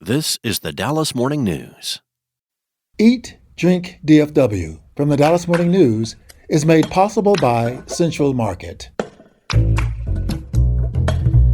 This is the Dallas Morning News. Eat, Drink, DFW from the Dallas Morning News is made possible by Central Market.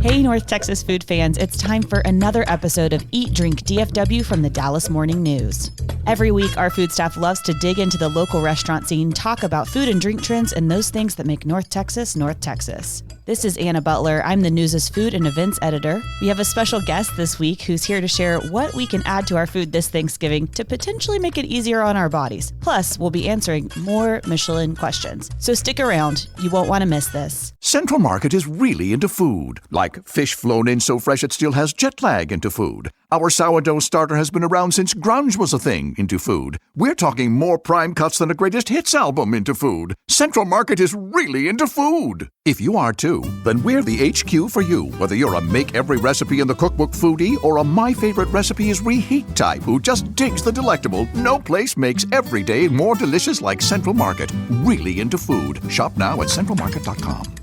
Hey, North Texas food fans, it's time for another episode of Eat, Drink, DFW from the Dallas Morning News. Every week, our food staff loves to dig into the local restaurant scene, talk about food and drink trends, and those things that make North Texas, North Texas. This is Anna Butler. I'm the News' food and events editor. We have a special guest this week who's here to share what we can add to our food this Thanksgiving to potentially make it easier on our bodies. Plus, we'll be answering more Michelin questions. So stick around. You won't want to miss this. Central Market is really into food, like fish flown in so fresh it still has jet lag into food. Our sourdough starter has been around since grunge was a thing into food. We're talking more prime cuts than a greatest hits album into food. Central Market is really into food. If you are too, then we're the HQ for you. Whether you're a make every recipe in the cookbook foodie or a my favorite recipe is reheat type who just digs the delectable, no place makes every day more delicious like Central Market. Really into food. Shop now at centralmarket.com.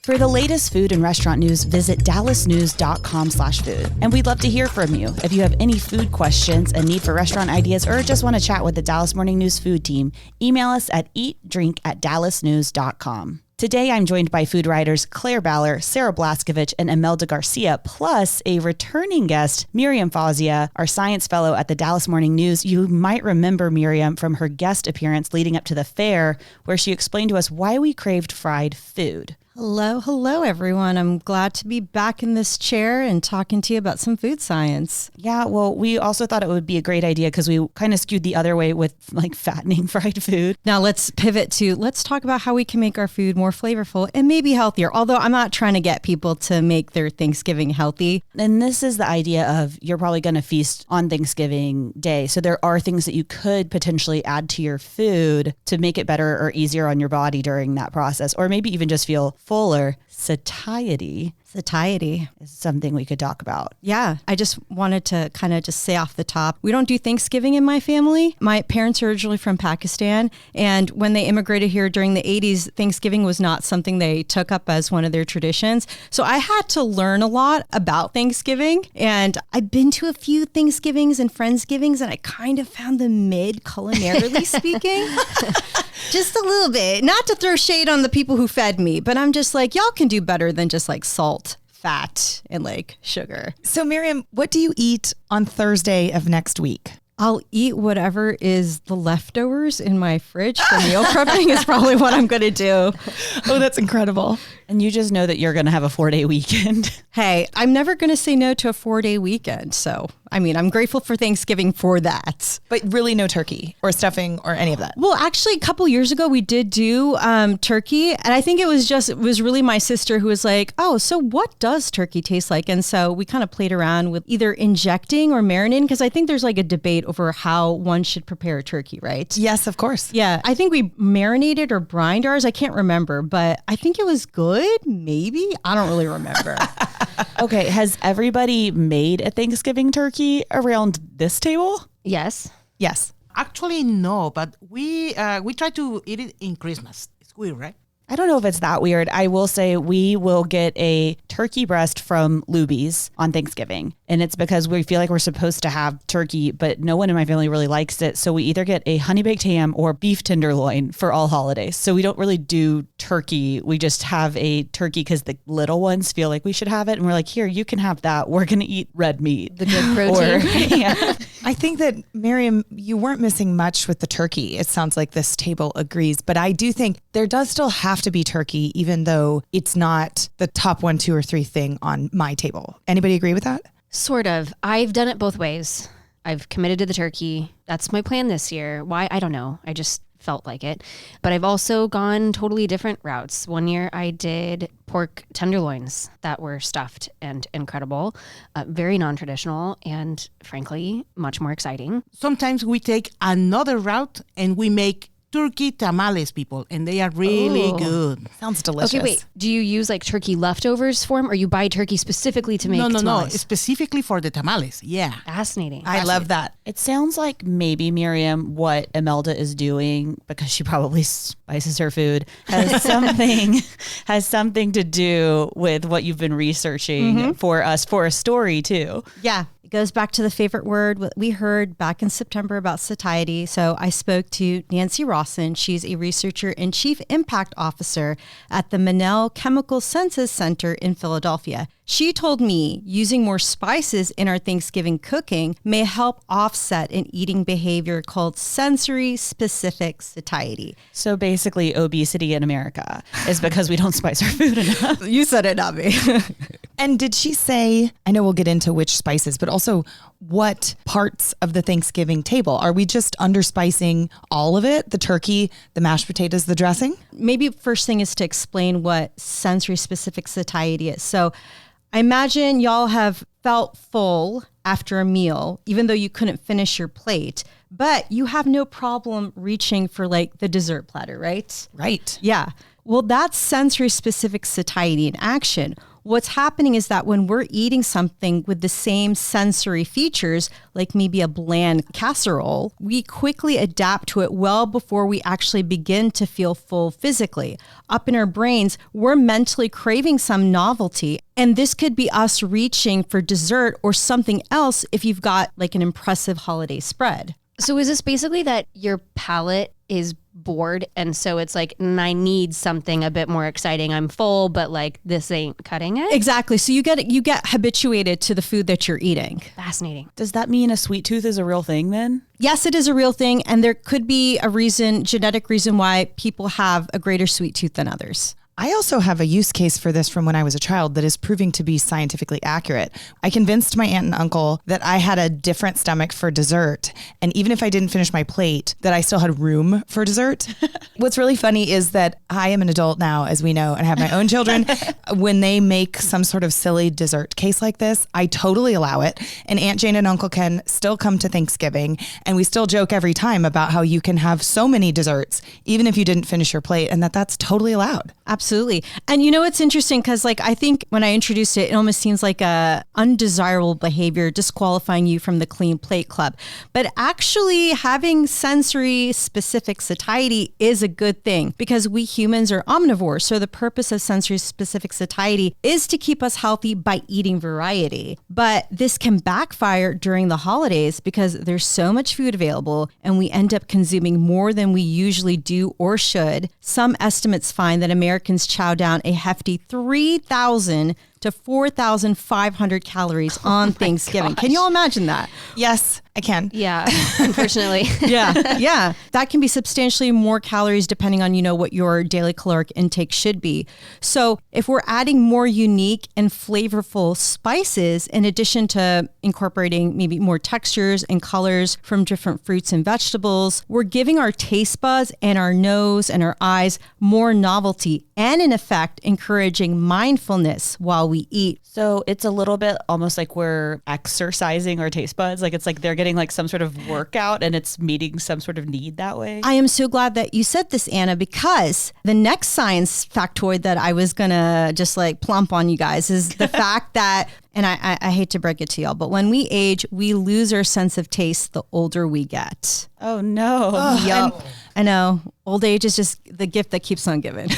For the latest food and restaurant news, visit dallasnews.com/food. And we'd love to hear from you. If you have any food questions, a need for restaurant ideas, or just want to chat with the Dallas Morning News food team, email us at eatdrink@dallasnews.com. Today, I'm joined by food writers Claire Baller, Sarah Blaskovich, and Imelda Garcia, plus a returning guest, Miriam Fauzia, our science fellow at the Dallas Morning News. You might remember Miriam from her guest appearance leading up to the fair, where she explained to us why we craved fried food. Hello, everyone. I'm glad to be back in this chair and talking to you about some food science. Yeah, well, we also thought it would be a great idea because we kind of skewed the other way with like fattening fried food. Now let's pivot to, let's talk about how we can make our food more flavorful and maybe healthier. Although I'm not trying to get people to make their Thanksgiving healthy. And this is the idea of you're probably going to feast on Thanksgiving Day. So there are things that you could potentially add to your food to make it better or easier on your body during that process, or maybe even just feel fuller. Satiety is something we could talk about. Yeah, I just wanted to kind of just say off the top, we don't do Thanksgiving in my family. My parents are originally from Pakistan, and when they immigrated here during the 80s, Thanksgiving was not something they took up as one of their traditions. So I had to learn a lot about Thanksgiving, and I've been to a few Thanksgivings and Friendsgivings, and I kind of found them mid culinarily speaking. Just a little bit. Not to throw shade on the people who fed me, but I'm just like, y'all can do better than just like salt, fat, and like sugar. So Miriam, what do you eat on Thursday of next week? I'll eat whatever is the leftovers in my fridge for meal prepping is probably what I'm going to do. Oh, that's incredible. And you just know that you're going to have a 4-day weekend. Hey, I'm never going to say no to a 4-day weekend. So, I mean, I'm grateful for Thanksgiving for that. But really no turkey or stuffing or any of that? Well, actually, a couple years ago, we did do turkey. And I think it was really my sister who was like, oh, so what does turkey taste like? And so we kind of played around with either injecting or marinating, because I think there's like a debate over how one should prepare a turkey, right? Yes, of course. Yeah, I think we marinated or brined ours. I can't remember, but I think it was good. Maybe. I don't really remember. Okay, has everybody made a Thanksgiving turkey around this table? Yes. Yes. Actually, no, but we try to eat it in Christmas. It's weird, right? I don't know if it's that weird. I will say we will get a turkey breast from Luby's on Thanksgiving. And it's because we feel like we're supposed to have turkey, but no one in my family really likes it. So we either get a honey baked ham or beef tenderloin for all holidays. So we don't really do turkey. We just have a turkey because the little ones feel like we should have it. And we're like, here, you can have that. We're going to eat red meat. The good protein. Yeah. I think that, Miriam, you weren't missing much with the turkey. It sounds like this table agrees. But I do think there does still have to be turkey, even though it's not the top 1, 2, or 3 thing on my table. Anybody agree with that? Sort of. I've done it both ways. I've committed to the turkey. That's my plan this year. Why? I don't know. I just felt like it. But I've also gone totally different routes. One year I did pork tenderloins that were stuffed and incredible, very non-traditional, and frankly, much more exciting. Sometimes we take another route and we make turkey tamales, people, and they are really good. Sounds delicious. Okay, wait. Do you use like turkey leftovers for them, or you buy turkey specifically to make No, tamales? specifically for the tamales. Yeah. Fascinating. I love that. It sounds like maybe, Miriam, what Imelda is doing, because she probably spices her food, has something to do with what you've been researching for us for a story too. Yeah. goes back to the favorite word what we heard back in September about satiety. So I spoke to Nancy Rawson. She's a researcher and chief impact officer at the Manel Chemical Senses Center in Philadelphia. She told me using more spices in our Thanksgiving cooking may help offset an eating behavior called sensory specific satiety. So basically, obesity in America is because we don't spice our food enough. You said it, not me. And did she say, I know we'll get into which spices, but also what parts of the Thanksgiving table? Are we just underspicing all of it? The turkey, the mashed potatoes, the dressing? Maybe first thing is to explain what sensory specific satiety is. So I imagine y'all have felt full after a meal, even though you couldn't finish your plate, but you have no problem reaching for like the dessert platter, right? Right. Yeah. Well, that's sensory specific satiety in action. What's happening is that when we're eating something with the same sensory features, like maybe a bland casserole, we quickly adapt to it well before we actually begin to feel full physically. Up in our brains, we're mentally craving some novelty. And this could be us reaching for dessert or something else if you've got like an impressive holiday spread. So is this basically that your palate is bored and so it's like, I need something a bit more exciting. I'm full, but like this ain't cutting it? Exactly. So you get habituated to the food that you're eating. Fascinating. Does that mean a sweet tooth is a real thing then? Yes, it is a real thing. And there could be a genetic reason why people have a greater sweet tooth than others. I also have a use case for this from when I was a child that is proving to be scientifically accurate. I convinced my aunt and uncle that I had a different stomach for dessert. And even if I didn't finish my plate, that I still had room for dessert. What's really funny is that I am an adult now, as we know, and have my own children. When they make some sort of silly dessert case like this, I totally allow it. And Aunt Jane and Uncle Ken still come to Thanksgiving. And we still joke every time about how you can have so many desserts, even if you didn't finish your plate, and that's totally allowed. Absolutely. And you know, it's interesting because like, I think when I introduced it, it almost seems like a undesirable behavior disqualifying you from the clean plate club. But actually having sensory specific satiety is a good thing because we humans are omnivores. So the purpose of sensory specific satiety is to keep us healthy by eating variety. But this can backfire during the holidays because there's so much food available and we end up consuming more than we usually do or should. Some estimates find that Americans chow down a hefty 3,000 to 4,500 calories on Thanksgiving. Can you all imagine that? Yes, I can. Yeah, unfortunately. Yeah. That can be substantially more calories depending on, what your daily caloric intake should be. So if we're adding more unique and flavorful spices, in addition to incorporating maybe more textures and colors from different fruits and vegetables, we're giving our taste buds and our nose and our eyes more novelty and in effect encouraging mindfulness while we eat. So it's a little bit almost like we're exercising our taste buds. Like it's like they're getting like some sort of workout and it's meeting some sort of need that way. I am so glad that you said this, Anna, because the next science factoid that I was going to just like plump on you guys is the fact that, and I hate to break it to y'all, but when we age, we lose our sense of taste the older we get. Oh no. Yep. I know. Old age is just the gift that keeps on giving.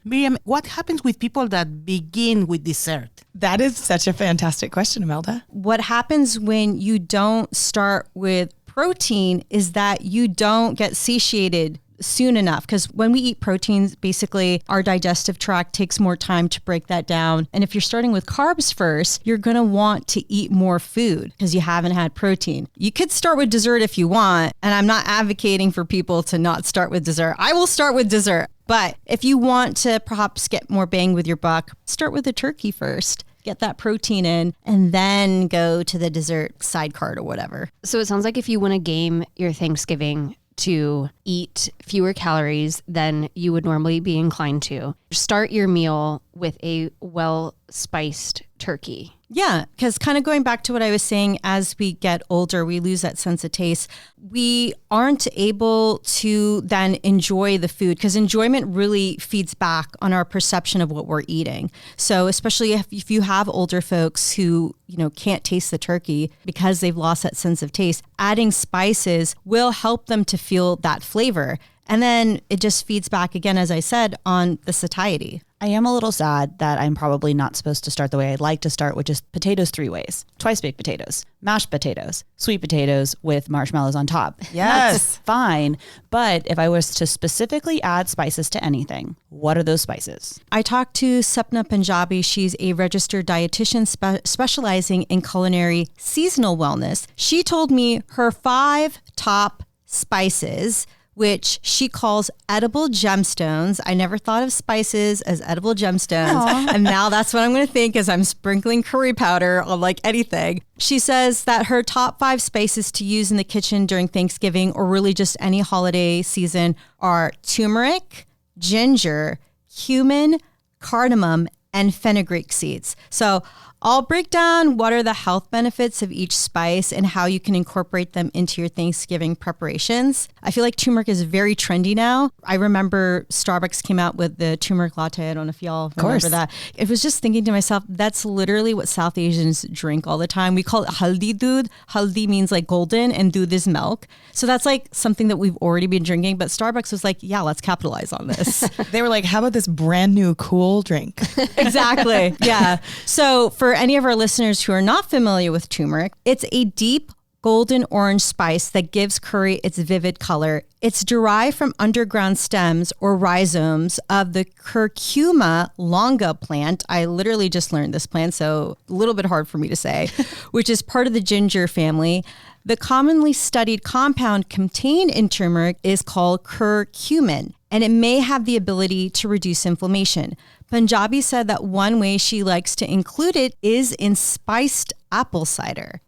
Miriam, what happens with people that begin with dessert? That is such a fantastic question, Imelda. What happens when you don't start with protein is that you don't get satiated soon enough, because when we eat proteins, basically our digestive tract takes more time to break that down. And if you're starting with carbs first, you're going to want to eat more food because you haven't had protein. You could start with dessert if you want, and I'm not advocating for people to not start with dessert. I will start with dessert. But if you want to perhaps get more bang with your buck, start with the turkey first. Get that protein in and then go to the dessert side cart or whatever. So it sounds like if you want to game your Thanksgiving to eat fewer calories than you would normally be inclined to, start your meal with a well-spiced turkey. Yeah, because kind of going back to what I was saying, as we get older, we lose that sense of taste. We aren't able to then enjoy the food because enjoyment really feeds back on our perception of what we're eating. So especially if you have older folks who, can't taste the turkey because they've lost that sense of taste, adding spices will help them to feel that flavor. And then it just feeds back again, as I said, on the satiety. I am a little sad that I'm probably not supposed to start the way I'd like to start, which is potatoes 3 ways. Twice baked potatoes, mashed potatoes, sweet potatoes with marshmallows on top. Yes. That's fine. But if I was to specifically add spices to anything, what are those spices? I talked to Sapna Punjabi. She's a registered dietitian specializing in culinary seasonal wellness. She told me her 5 top spices, which she calls edible gemstones. I never thought of spices as edible gemstones. And now that's what I'm going to think as I'm sprinkling curry powder on like anything. She says that her top 5 spices to use in the kitchen during Thanksgiving or really just any holiday season are turmeric, ginger, cumin, cardamom, and fenugreek seeds. So I'll break down what are the health benefits of each spice and how you can incorporate them into your Thanksgiving preparations. I feel like turmeric is very trendy now. I remember Starbucks came out with the turmeric latte. I don't know if y'all remember that. I was just thinking to myself, that's literally what South Asians drink all the time. We call it haldi doodh. Haldi means like golden and doodh is milk. So that's like something that we've already been drinking. But Starbucks was like, yeah, let's capitalize on this. They were like, how about this brand new cool drink? Exactly. Yeah. So for any of our listeners who are not familiar with turmeric, it's a deep golden orange spice that gives curry its vivid color. It's derived from underground stems or rhizomes of the curcuma longa plant. I literally just learned this plant, so a little bit hard for me to say, which is part of the ginger family. The commonly studied compound contained in turmeric is called curcumin, and it may have the ability to reduce inflammation. Punjabi said that one way she likes to include it is in spiced apple cider.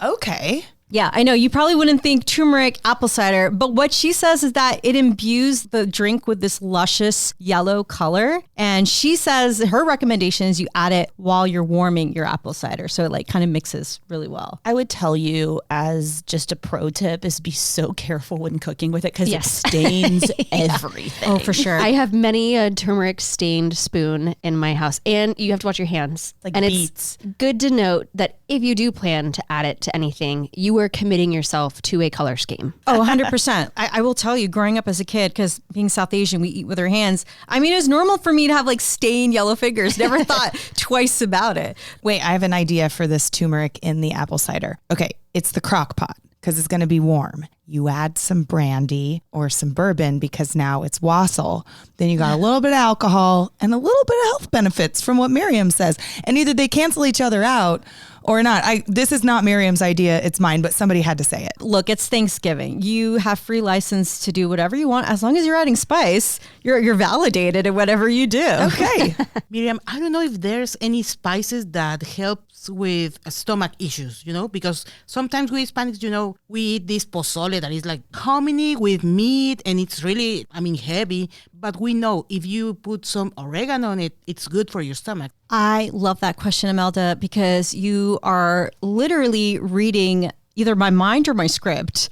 Okay. Yeah, I know you probably wouldn't think turmeric apple cider, but what she says is that it imbues the drink with this luscious yellow color. And she says her recommendation is you add it while you're warming your apple cider. So it like kind of mixes really well. I would tell you as just a pro tip is be so careful when cooking with it because Yes. it stains everything. Oh, for sure. I have many a turmeric stained spoon in my house, and you have to watch your hands. Like and beets. It's good to note that if you do plan to add it to anything, you are committing yourself to a color scheme. Oh, 100%. I will tell you, growing up as a kid, because being South Asian, we eat with our hands. I mean, it was normal for me to have like stained yellow fingers. Never thought twice about it. Wait, I have an idea for this turmeric in the apple cider. Okay, it's the crock pot because it's going to be warm. You add some brandy or some bourbon because now it's wassail. Then you got a little bit of alcohol and a little bit of health benefits from what Miriam says. And either they cancel each other out or not. This is not Miriam's idea. It's mine, but somebody had to say it. Look, it's Thanksgiving. You have free license to do whatever you want. As long as you're adding spice, you're validated in whatever you do. Okay. Miriam, I don't know if there's any spices that helps with stomach issues, because sometimes we Hispanics, we eat this pozole that is like hominy with meat and it's really, heavy. But we know if you put some oregano on it, it's good for your stomach. I love that question, Imelda, because you are literally reading either my mind or my script.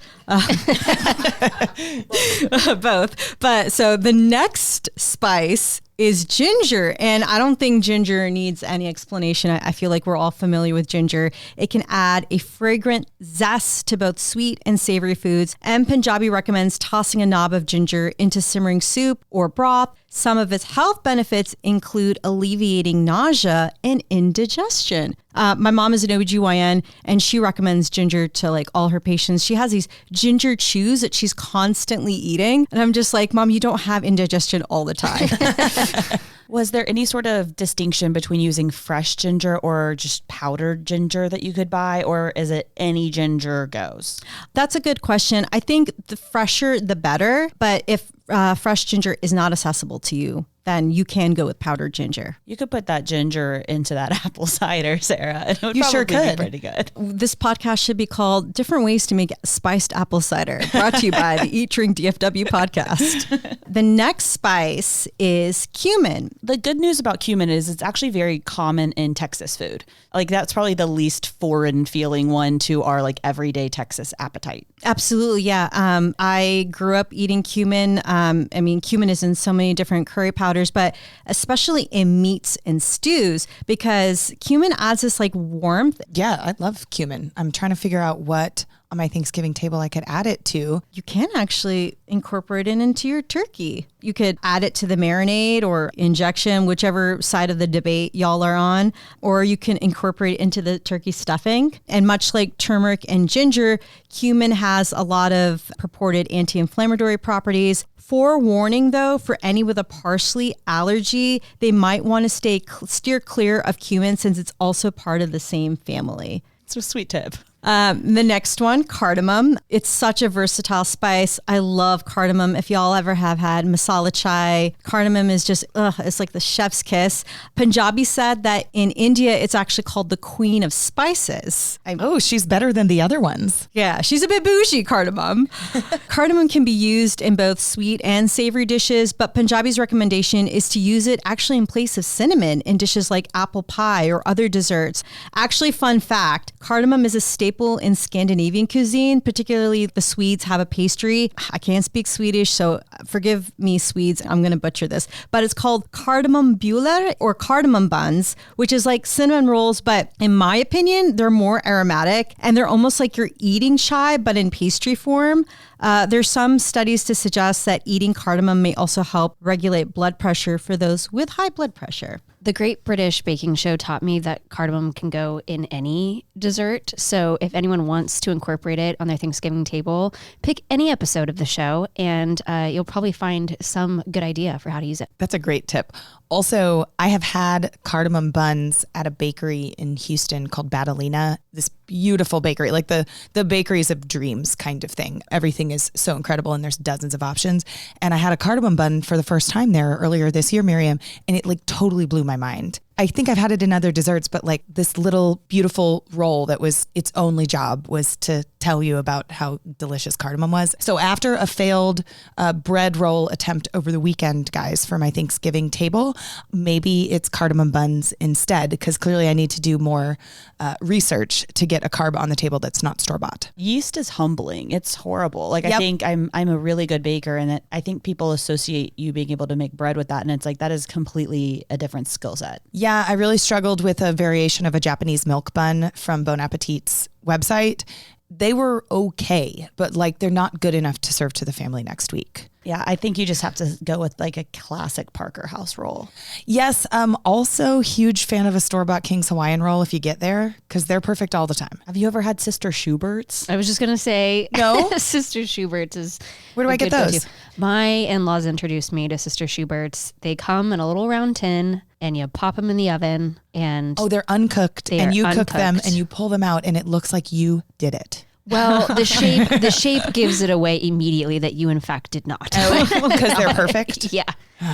Both. But so the next spice is ginger. And I don't think ginger needs any explanation. I feel like we're all familiar with ginger. It can add a fragrant zest to both sweet and savory foods. And Punjabi recommends tossing a knob of ginger into simmering soup or broth. Some of its health benefits include alleviating nausea and indigestion. My mom is an OBGYN and she recommends ginger to like all her patients. She has these ginger chews that she's constantly eating. And I'm just like, Mom, you don't have indigestion all the time. Was there any sort of distinction between using fresh ginger or just powdered ginger that you could buy, or is it any ginger goes? That's a good question. I think the fresher, the better. But if fresh ginger is not accessible to you, then you can go with powdered ginger. You could put that ginger into that apple cider, Sarah. It would You sure probably be could. pretty good. This podcast should be called Different Ways to Make Spiced Apple Cider, brought to you by the Eat, Drink, DFW podcast. The next spice is cumin. The good news about cumin is it's actually very common in Texas food. Like that's probably the least foreign feeling one to our like everyday Texas appetite. Absolutely, yeah. I grew up eating cumin. Cumin is in so many different curry powders, but especially in meats and stews because cumin adds this like warmth. Yeah, I love cumin. I'm trying to figure out what on my Thanksgiving table I could add it to. You can actually incorporate it into your turkey. You could add it to the marinade or injection, whichever side of the debate y'all are on, or you can incorporate it into the turkey stuffing. And much like turmeric and ginger, cumin has a lot of purported anti-inflammatory properties. Forewarning though, for any with a parsley allergy, they might want to steer clear of cumin since it's also part of the same family. It's a sweet tip. The next one, cardamom. It's such a versatile spice. I love cardamom. If y'all ever have had masala chai, cardamom is just, it's like the chef's kiss. Punjabi said that in India, it's actually called the queen of spices. She's better than the other ones. Yeah, she's a bit bougie, cardamom. Cardamom can be used in both sweet and savory dishes, but Punjabi's recommendation is to use it actually in place of cinnamon in dishes like apple pie or other desserts. Actually, fun fact, cardamom is a staple in Scandinavian cuisine, particularly the Swedes have a pastry. I can't speak Swedish, so forgive me, Swedes, I'm going to butcher this, but it's called cardamom bullar or cardamom buns, which is like cinnamon rolls, but in my opinion, they're more aromatic and they're almost like you're eating chai, but in pastry form. There's some studies to suggest that eating cardamom may also help regulate blood pressure for those with high blood pressure. The Great British Baking Show taught me that cardamom can go in any dessert. So if anyone wants to incorporate it on their Thanksgiving table, pick any episode of the show and you'll probably find some good idea for how to use it. That's a great tip. Also, I have had cardamom buns at a bakery in Houston called Badalina, this beautiful bakery, like the bakeries of dreams kind of thing. Everything is so incredible and there's dozens of options. And I had a cardamom bun for the first time there earlier this year, Miriam, and it like totally blew my mind. I think I've had it in other desserts, but like this little beautiful roll that was its only job was to tell you about how delicious cardamom was. So after a failed bread roll attempt over the weekend, guys, for my Thanksgiving table, maybe it's cardamom buns instead, because clearly I need to do more research to get a carb on the table that's not store-bought. Yeast is humbling. It's horrible. Like, Yep. I think I'm a really good baker, and I think people associate you being able to make bread with that. And it's like, that is completely a different skill set. Yeah, I really struggled with a variation of a Japanese milk bun from Bon Appetit's website. They were okay, but like they're not good enough to serve to the family next week. Yeah, I think you just have to go with like a classic Parker House roll. Yes, also huge fan of a store-bought King's Hawaiian roll if you get there, because they're perfect all the time. Have you ever had Sister Schubert's? I was just going to say, No? Sister Schubert's is Where do a I get good those? go-to. My in-laws introduced me to Sister Schubert's. They come in a little round tin and you pop them in the oven and Oh, they're uncooked They and are you cook them uncooked. and you pull them out and it looks like you did it. well, the shape gives it away immediately that you in fact did not. Because they're perfect. Yeah.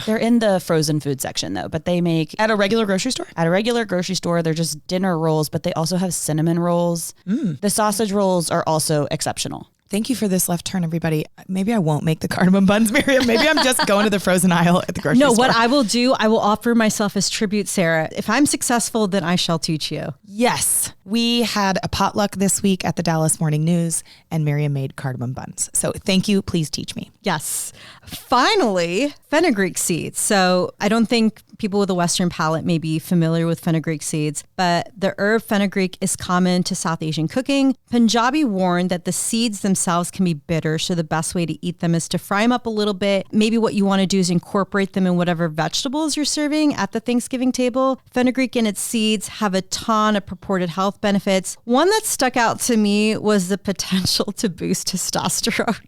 They're in the frozen food section though, but they make At a regular grocery store? at a regular grocery store, they're just dinner rolls, but they also have cinnamon rolls. The sausage rolls are also exceptional. Thank you for this left turn, everybody. Maybe I won't make the cardamom buns, Miriam. Maybe I'm just going to the frozen aisle at the grocery store. No, what I will do, I will offer myself as tribute, Sarah. If I'm successful, then I shall teach you. Yes. We had a potluck this week at the Dallas Morning News and Miriam made cardamom buns. So thank you. Please teach me. Yes. Finally, fenugreek seeds. So I don't think people with a Western palate may be familiar with fenugreek seeds, but the herb fenugreek is common to South Asian cooking. Punjabi warned that the seeds themselves can be bitter, so the best way to eat them is to fry them up a little bit. Maybe what you want to do is incorporate them in whatever vegetables you're serving at the Thanksgiving table. Fenugreek and its seeds have a ton of purported health benefits. One that stuck out to me was the potential to boost testosterone.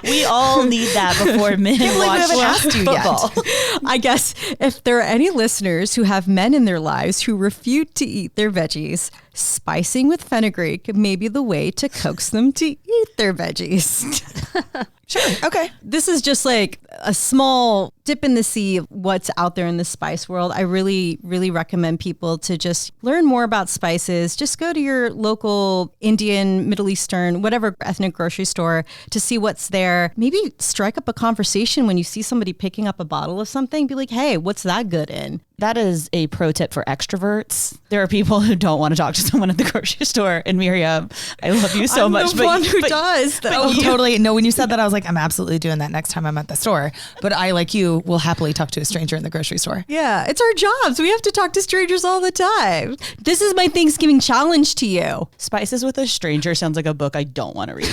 We all need that before men watch football. I guess if there are any listeners who have men in their lives who refute to eat their veggies, spicing with fenugreek may be the way to coax them to eat their veggies. Sure. Okay. This is just like a small dip in the sea of what's out there in the spice world. I really, really recommend people to just learn more about spices. Just go to your local Indian, Middle Eastern, whatever ethnic grocery store to see what's there. Maybe strike up a conversation when you see somebody picking up a bottle of something. Be like, hey, what's that good in? that is a pro tip for extroverts. There are people who don't want to talk to someone at the grocery store. And Miriam, I love you so much. I'm the one who does, though. Oh, totally. No, when you said that, I was like, I'm absolutely doing that next time I'm at the store. But I, like you, will happily talk to a stranger in the grocery store. Yeah, it's our jobs. We have to talk to strangers all the time. This is my Thanksgiving challenge to you. Spices with a Stranger sounds like a book I don't want to read.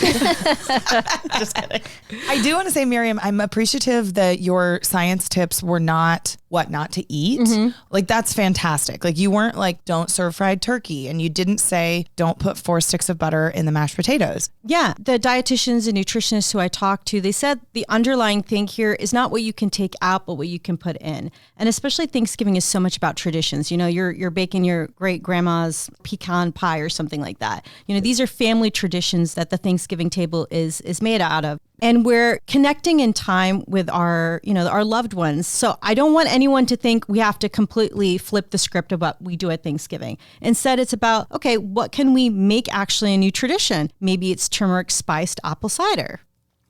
Just kidding. I do want to say, Miriam, I'm appreciative that your science tips were not what not to eat. Like, that's fantastic. Like, you weren't like, don't serve fried turkey. And you didn't say, don't put 4 sticks of butter in the mashed potatoes. Yeah, the dietitians and nutritionists who I talked to, they said the underlying thing here is not what you can take out, but what you can put in. And especially Thanksgiving is so much about traditions. You know, you're baking your great grandma's pecan pie or something like that. You know, these are family traditions that the Thanksgiving table is made out of. And we're connecting in time with our loved ones. So I don't want anyone to think we have to completely flip the script of what we do at Thanksgiving. Instead, it's about, okay, what can we make actually a new tradition? Maybe it's turmeric spiced apple cider.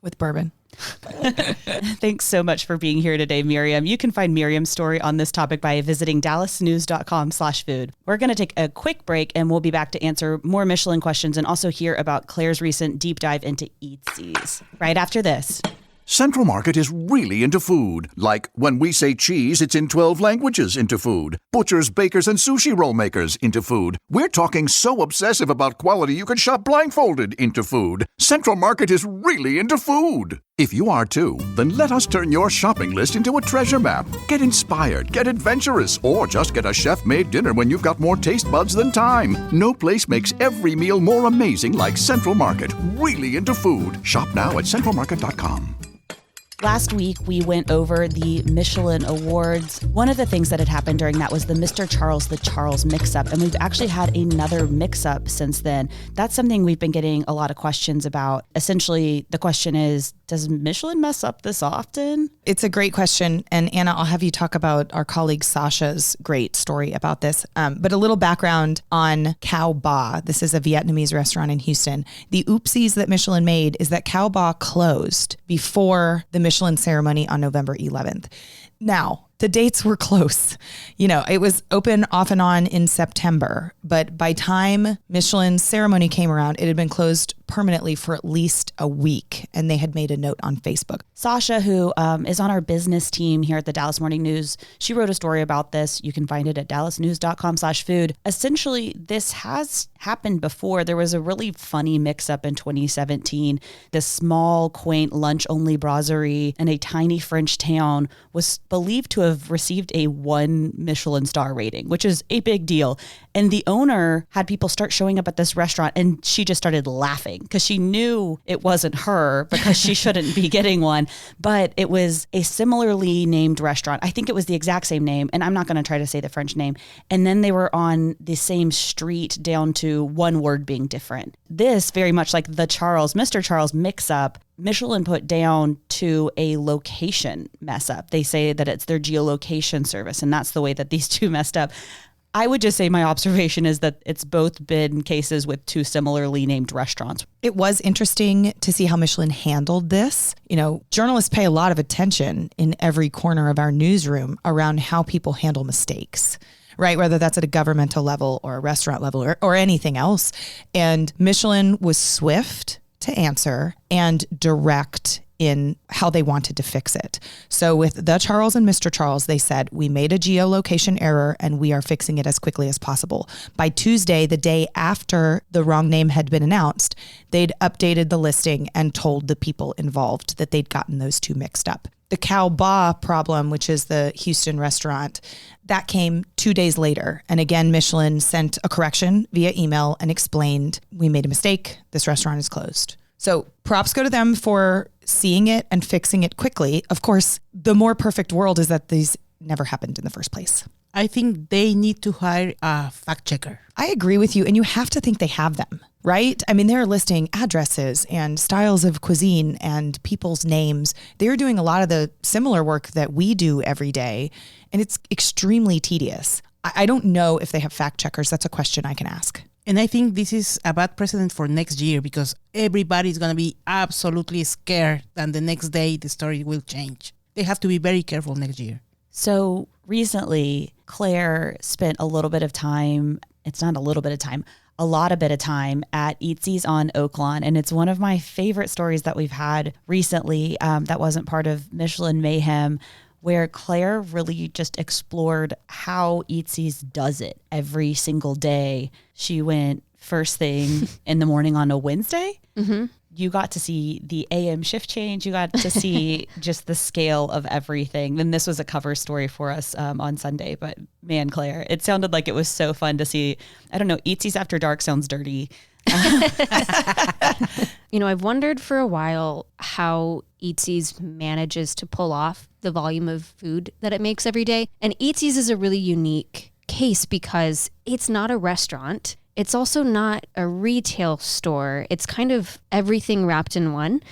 With bourbon. Thanks so much for being here today, Miriam. You can find Miriam's story on this topic by visiting dallasnews.com/food. We're going to take a quick break and we'll be back to answer more Michelin questions and also hear about Claire's recent deep dive into Eatzi's right after this. Central Market is really into food. Like when we say cheese, it's in 12 languages into food. Butchers, bakers, and sushi roll makers into food. We're talking so obsessive about quality you can shop blindfolded into food. Central Market is really into food. If you are too, then let us turn your shopping list into a treasure map. Get inspired, get adventurous, or just get a chef-made dinner when you've got more taste buds than time. No place makes every meal more amazing like Central Market. Really into food. Shop now at centralmarket.com. Last week, we went over the Michelin Awards. One of the things that had happened during that was the Mr. Charles, the Charles mix-up, and we've actually had another mix-up since then. That's something we've been getting a lot of questions about. Essentially, the question is, does Michelin mess up this often? It's a great question. And Anna, I'll have you talk about our colleague Sasha's great story about this. But a little background on Cao Ba. This is a Vietnamese restaurant in Houston. The oopsies that Michelin made is that Cao Ba closed before the Michelin ceremony on November 11th. Now, the dates were close. You know, it was open off and on in September, but by time Michelin's ceremony came around, it had been closed permanently for at least a week, and they had made a note on Facebook. Sasha, who is on our business team here at the Dallas Morning News, she wrote a story about this. You can find it at dallasnews.com/food. Essentially, this has happened before. There was a really funny mix-up in 2017. This small, quaint, lunch-only brasserie in a tiny French town was believed to have received a 1 Michelin star rating, which is a big deal. And the owner had people start showing up at this restaurant, and she just started laughing because she knew it wasn't her because she shouldn't be getting one. But it was a similarly named restaurant. I think it was the exact same name, and I'm not going to try to say the French name. And then they were on the same street down to one word being different. This, very much like the Charles, Mr. Charles mix-up, Michelin put down to a location mess up. They say that it's their geolocation service, and that's the way that these two messed up. I would just say my observation is that it's both been cases with 2 similarly named restaurants. It was interesting to see how Michelin handled this. You know, journalists pay a lot of attention in every corner of our newsroom around how people handle mistakes, right? Whether that's at a governmental level or a restaurant level or anything else. And Michelin was swift to answer and direct in how they wanted to fix it. So with the Charles and Mr. Charles, they said, we made a geolocation error and we are fixing it as quickly as possible. By Tuesday, the day after the wrong name had been announced, they'd updated the listing and told the people involved that they'd gotten those 2 mixed up. The Cao Ba problem, which is the Houston restaurant, that came 2 days later. And again, Michelin sent a correction via email and explained, we made a mistake. This restaurant is closed. So props go to them for seeing it and fixing it quickly. Of course, the more perfect world is that these never happened in the first place. I think they need to hire a fact checker. I agree with you. And you have to think they have them, right? I mean, they're listing addresses and styles of cuisine and people's names. They're doing a lot of the similar work that we do every day. And it's extremely tedious. I don't know if they have fact checkers. That's a question I can ask. And I think this is a bad precedent for next year because everybody's going to be absolutely scared that the next day the story will change. They have to be very careful next year. So recently, Claire spent a little bit of time. It's not a little bit of time. A lot of bit of time at Eatzi's on Oaklawn. And it's one of my favorite stories that we've had recently that wasn't part of Michelin Mayhem, where Claire really just explored how Eatzi's does it every single day. She went first thing in the morning on a Wednesday. Mm-hmm. You got to see the AM shift change. You got to see just the scale of everything. And this was a cover story for us on Sunday. But man, Claire, it sounded like it was so fun to see. I don't know, Eatzi's After Dark sounds dirty. I've wondered for a while how Eatzi's manages to pull off the volume of food that it makes every day. And Eatzi's is a really unique case because it's not a restaurant. It's also not a retail store. It's kind of everything wrapped in one.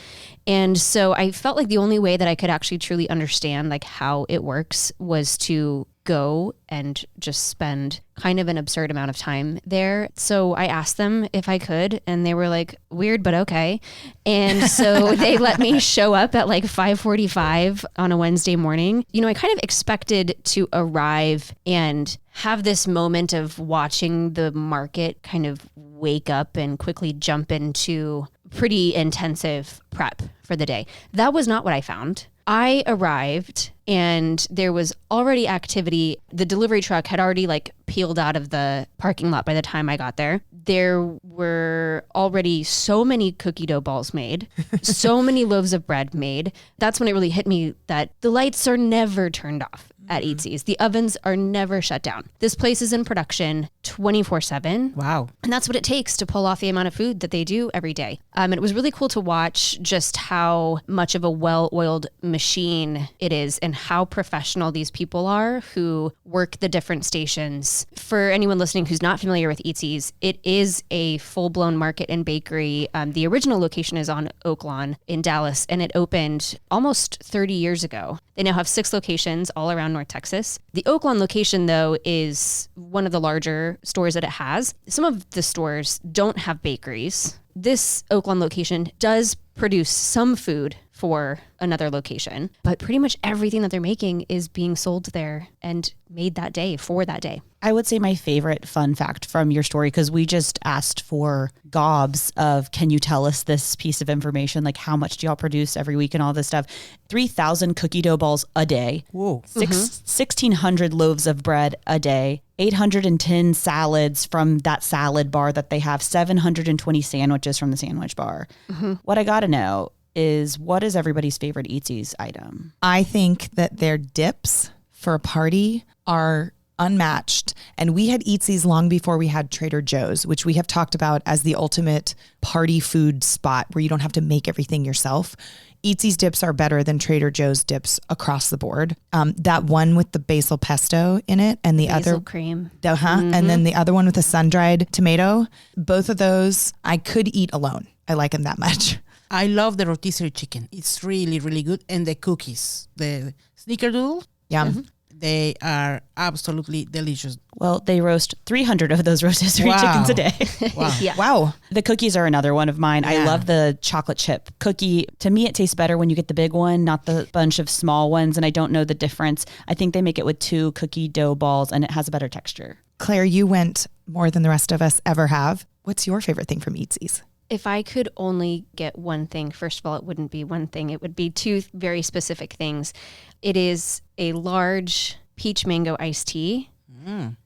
And so I felt like the only way that I could actually truly understand like how it works was to go and just spend kind of an absurd amount of time there. So I asked them if I could, and they were like, weird, but okay. And so they let me show up at like 5:45 on a Wednesday morning. I kind of expected to arrive and have this moment of watching the market kind of wake up and quickly jump into pretty intensive prep for the day. That was not what I found. I arrived and there was already activity. The delivery truck had already like peeled out of the parking lot by the time I got there. There were already so many cookie dough balls made, so many loaves of bread made. That's when it really hit me that the lights are never turned off at Eatzi's. The ovens are never shut down. This place is in production 24/7. Wow. And that's what it takes to pull off the amount of food that they do every day. And it was really cool to watch just how much of a well-oiled machine it is and how professional these people are who work the different stations. For anyone listening who's not familiar with Eatzi's, it is a full-blown market and bakery. The original location is on Oaklawn in Dallas, and it opened almost 30 years ago. They now have 6 locations all around North Texas. The Oaklawn location, though, is one of the larger stores that it has. Some of the stores don't have bakeries. This Oaklawn location does produce some food for another location, but pretty much everything that they're making is being sold there and made that day for that day. I would say my favorite fun fact from your story, because we just asked for gobs of, can you tell us this piece of information? Like, how much do y'all produce every week and all this stuff? 3,000 cookie dough balls a day. Whoa. 1,600 loaves of bread a day. 810 salads from that salad bar that they have. 720 sandwiches from the sandwich bar. Mm-hmm. What I got to know is, what is everybody's favorite Eatzi's item? I think that their dips for a party are unmatched. And we had Eatzi's long before we had Trader Joe's, which we have talked about as the ultimate party food spot where you don't have to make everything yourself. Eatzi's dips are better than Trader Joe's dips across the board. That one with the basil pesto in it and the Basil other cream. And then the other one with the sun-dried tomato. Both of those I could eat alone. I like them that much. I love the rotisserie chicken. It's really, really good. And the cookies, the snickerdoodle. Yum. Mm-hmm. They are absolutely delicious. Well, they roast 300 of those rotisserie chickens a day. Wow. Yeah. Wow. The cookies are another one of mine. I Yeah. love the chocolate chip cookie. To me, it tastes better when you get the big one, not the bunch of small ones. And I don't know the difference. I think they make it with 2 cookie dough balls and it has a better texture. Claire, you went more than the rest of us ever have. What's your favorite thing from Eatzi's? If I could only get one thing, first of all, it wouldn't be one thing. It would be 2 very specific things. It is a large peach mango iced tea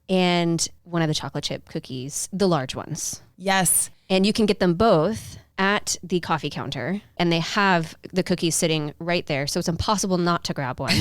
and one of the chocolate chip cookies, the large ones. Yes. And you can get them both at the coffee counter, and they have the cookies sitting right there. So it's impossible not to grab one.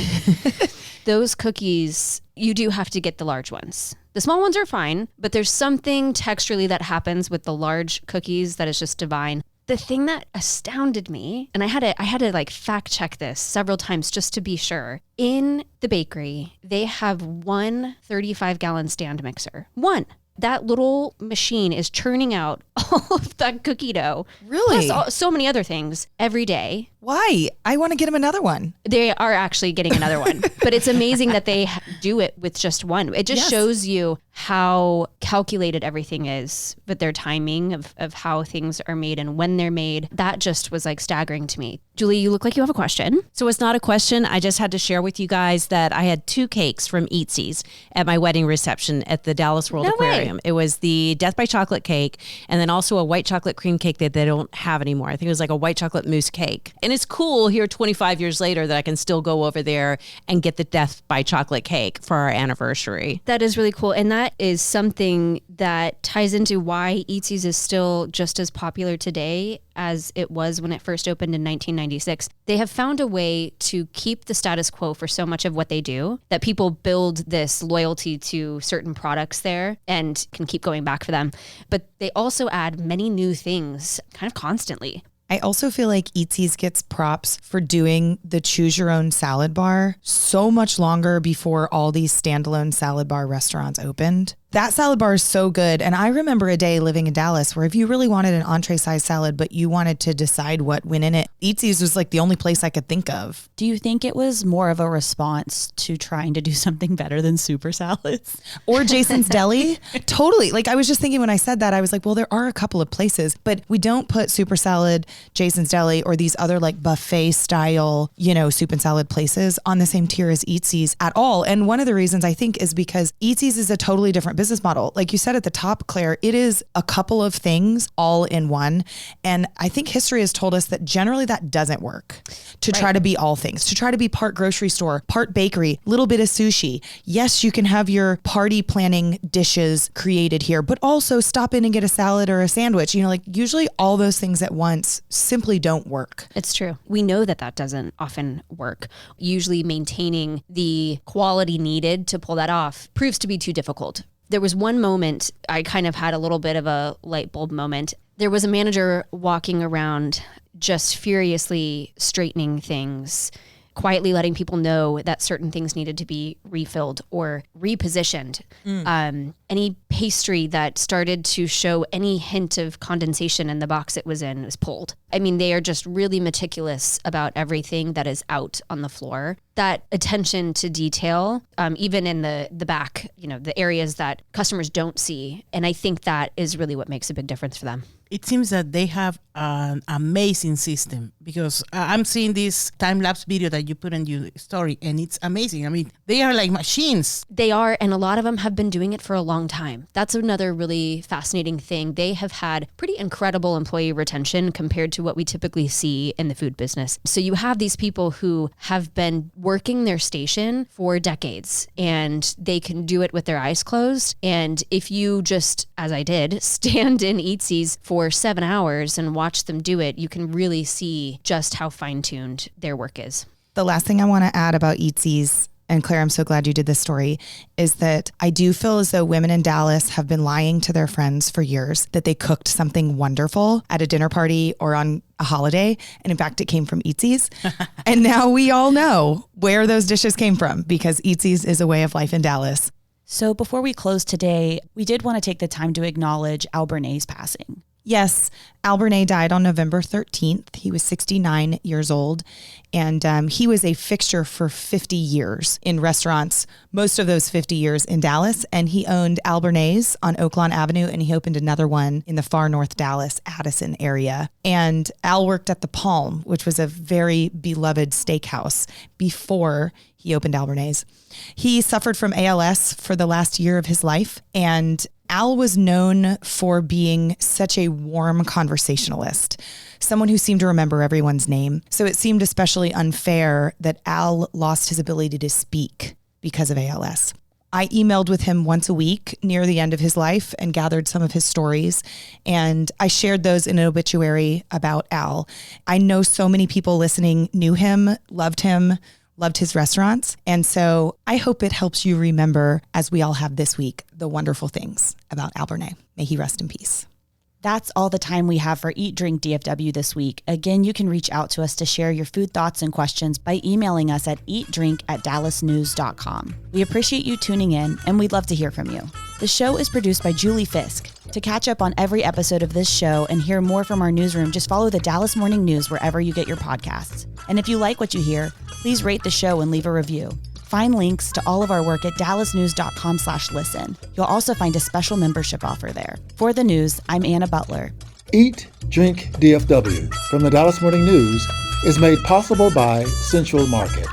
Those cookies, you do have to get the large ones. The small ones are fine, but there's something texturally that happens with the large cookies that is just divine. The thing that astounded me, and I had to like fact check this several times just to be sure. In the bakery, they have one 35-gallon stand mixer. One. That little machine is churning out all of that cookie dough. Really? Plus so many other things every day. Why? I want to get him another one. They are actually getting another one, but it's amazing that they do it with just one. It just shows you how calculated everything is with their timing of how things are made and when they're made. That just was like staggering to me. Julie, you look like you have a question. So it's not a question. I just had to share with you guys that I had 2 cakes from Eatzi's at my wedding reception at the Dallas World Aquarium. It was the Death by Chocolate cake and then also a white chocolate cream cake that they don't have anymore. I think it was like a white chocolate mousse cake. And it's cool here 25 years later that I can still go over there and get the Death by Chocolate cake for our anniversary. That is really cool. And that is something that ties into why Eatzi's is still just as popular today as it was when it first opened in 1996. They have found a way to keep the status quo for so much of what they do that people build this loyalty to certain products there and can keep going back for them. But they also add many new things kind of constantly. I also feel like Eatzi's gets props for doing the choose your own salad bar so much longer before all these standalone salad bar restaurants opened. That salad bar is so good. And I remember a day living in Dallas where if you really wanted an entree size salad, but you wanted to decide what went in it, Eatzi's was like the only place I could think of. Do you think it was more of a response to trying to do something better than super salads? Or Jason's Deli? Totally. Like I was just thinking when I said that, I was like, well, there are a couple of places, but we don't put super salad, Jason's Deli, or these other like buffet style, soup and salad places on the same tier as Eatzi's at all. And one of the reasons I think is because Eatzi's is a totally different business model. Like you said at the top, Claire, it is a couple of things all in one. And I think history has told us that generally that doesn't work to try to be all things, to try to be part grocery store, part bakery, little bit of sushi. Yes, you can have your party planning dishes created here, but also stop in and get a salad or a sandwich. Usually all those things at once simply don't work. It's true. We know that doesn't often work. Usually maintaining the quality needed to pull that off proves to be too difficult. There was one moment I kind of had a little bit of a light bulb moment. There was a manager walking around just furiously straightening things, quietly letting people know that certain things needed to be refilled or repositioned. Any pastry that started to show any hint of condensation in the box it was in was pulled. I mean, they are just really meticulous about everything that is out on the floor. That attention to detail, even in the back, the areas that customers don't see. And I think that is really what makes a big difference for them. It seems that they have an amazing system because I'm seeing this time-lapse video that you put in your story and it's amazing. I mean, they are like machines. They are, and a lot of them have been doing it for a long time. That's another really fascinating thing. They have had pretty incredible employee retention compared to what we typically see in the food business. So you have these people who have been working their station for decades and they can do it with their eyes closed. And if you just, as I did, stand in Eatzi's for 7 hours and watch them do it, you can really see just how fine-tuned their work is. The last thing I want to add about Eatzi's, and Claire, I'm so glad you did this story, is that I do feel as though women in Dallas have been lying to their friends for years that they cooked something wonderful at a dinner party or on a holiday. And in fact, it came from Eatzi's. And now we all know where those dishes came from because Eatzi's is a way of life in Dallas. So before we close today, we did want to take the time to acknowledge Al Bernay's passing. Yes, Al Bernay died on November 13th. He was 69 years old, and he was a fixture for 50 years in restaurants, most of those 50 years in Dallas, and he owned Al Bernay's on Oaklawn Avenue, and he opened another one in the far north Dallas, Addison area. And Al worked at the Palm, which was a very beloved steakhouse before he opened Al Bernay's. He suffered from ALS for the last year of his life, and Al was known for being such a warm conversationalist, someone who seemed to remember everyone's name. So it seemed especially unfair that Al lost his ability to speak because of ALS. I emailed with him once a week near the end of his life and gathered some of his stories. And I shared those in an obituary about Al. I know so many people listening knew him, loved his restaurants. And so I hope it helps you remember, as we all have this week, the wonderful things about Al Bernay. May he rest in peace. That's all the time we have for Eat Drink DFW this week. Again, you can reach out to us to share your food thoughts and questions by emailing us at eatdrink@dallasnews.com. We appreciate you tuning in, and we'd love to hear from you. The show is produced by Julie Fisk. To catch up on every episode of this show and hear more from our newsroom, just follow the Dallas Morning News wherever you get your podcasts. And if you like what you hear, please rate the show and leave a review. Find links to all of our work at dallasnews.com/listen. You'll also find a special membership offer there. For the news, I'm Anna Butler. Eat, Drink, DFW from the Dallas Morning News is made possible by Central Market.